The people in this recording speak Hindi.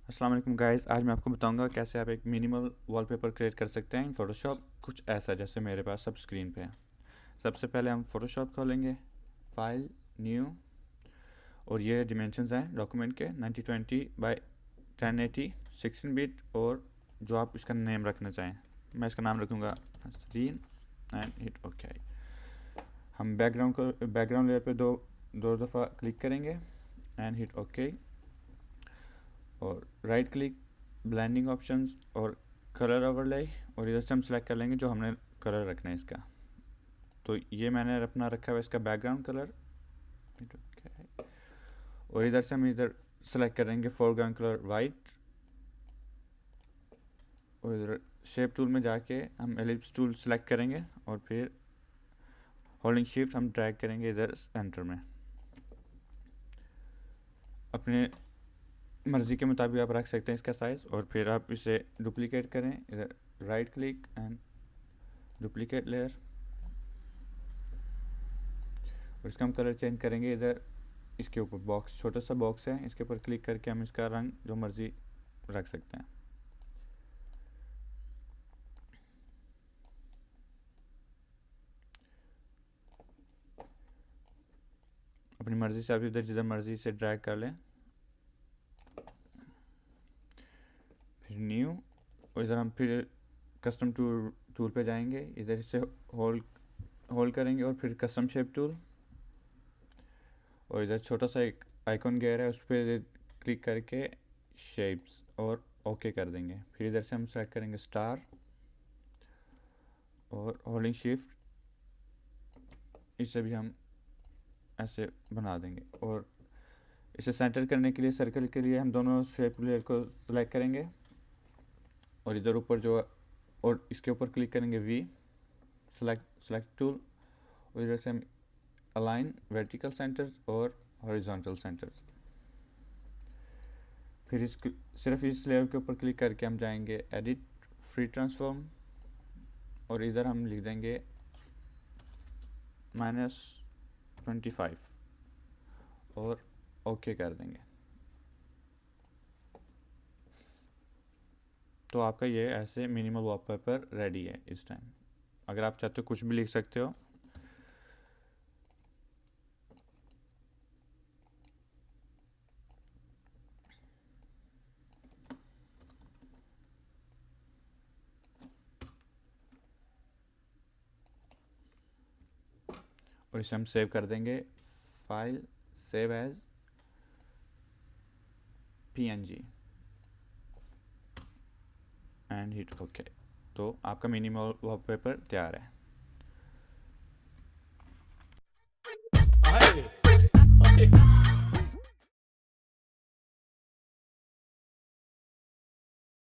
अस्सलाम वालेकुम गाइस, आज मैं आपको बताऊंगा कैसे आप एक मिनिमल वॉलपेपर क्रिएट कर सकते हैं इन फोटोशॉप। कुछ ऐसा जैसे मेरे पास सब स्क्रीन पे है। सबसे पहले हम फोटोशॉप खोलेंगे, फाइल, न्यू, और ये डिमेंशंस हैं डॉक्यूमेंट के 9020 बाय 1080 16 बिट, और जो आप इसका नेम रखना चाहें। मैं इसका नाम रखूँगा स्क्रीन एंड हिट ओके। हम बैकग्राउंड लेयर पे दो दफ़ा क्लिक करेंगे एंड हिट ओके, और राइट क्लिक, ब्लेंडिंग ऑप्शंस और कलर ओवरले, और इधर से हम सेलेक्ट कर लेंगे जो हमने कलर रखना है इसका। तो ये मैंने अपना रखा हुआ इसका बैकग्राउंड कलर, और इधर से हम इधर सेलेक्ट करेंगे फोरग्राउंड कलर वाइट, और इधर शेप टूल में जाके हम एलिप्स टूल सेलेक्ट करेंगे और फिर होल्डिंग शिफ्ट हम ड्रैग करेंगे इधर सेंटर में। अपने मर्ज़ी के मुताबिक आप रख सकते हैं इसका साइज़, और फिर आप इसे डुप्लीकेट करें, इधर right click and duplicate layer, और इसका हम कलर चेंज करेंगे। इधर इसके ऊपर बॉक्स, छोटा सा बॉक्स है, इसके ऊपर क्लिक करके हम इसका रंग जो मर्ज़ी रख सकते हैं। अपनी मर्ज़ी से आप इधर जिधर मर्ज़ी से ड्रैग कर लें। फिर न्यू, और इधर हम फिर कस्टम टूल पे जाएंगे, इधर से होल्ड करेंगे और फिर कस्टम शेप टूल, और इधर छोटा सा एक आइकॉन गेयर है, उस पर क्लिक करके शेप्स और ओके कर देंगे। फिर इधर से हम सेलेक्ट करेंगे स्टार, और होल्डिंग शिफ्ट इसे भी हम ऐसे बना देंगे। और इसे सेंटर करने के लिए सर्कल के लिए हम दोनों शेप लेयर को सिलेक्ट करेंगे, और इधर ऊपर जो, और इसके ऊपर क्लिक करेंगे वी, सेलेक्ट टूल, और इधर से हम अलाइन वर्टिकल सेंटर्स और हॉरिजॉन्टल सेंटर्स। फिर सिर्फ इस लेयर के ऊपर क्लिक करके हम जाएंगे एडिट फ्री ट्रांसफॉर्म, और इधर हम लिख देंगे -25 और ओके कर देंगे। तो आपका ये ऐसे मिनिमल वॉलपेपर रेडी है इस टाइम। अगर आप चाहते हो कुछ भी लिख सकते हो। और इसे हम सेव कर देंगे, file save as PNG and hit okay. तो आपका मिनिमल वॉलपेपर तैयार है।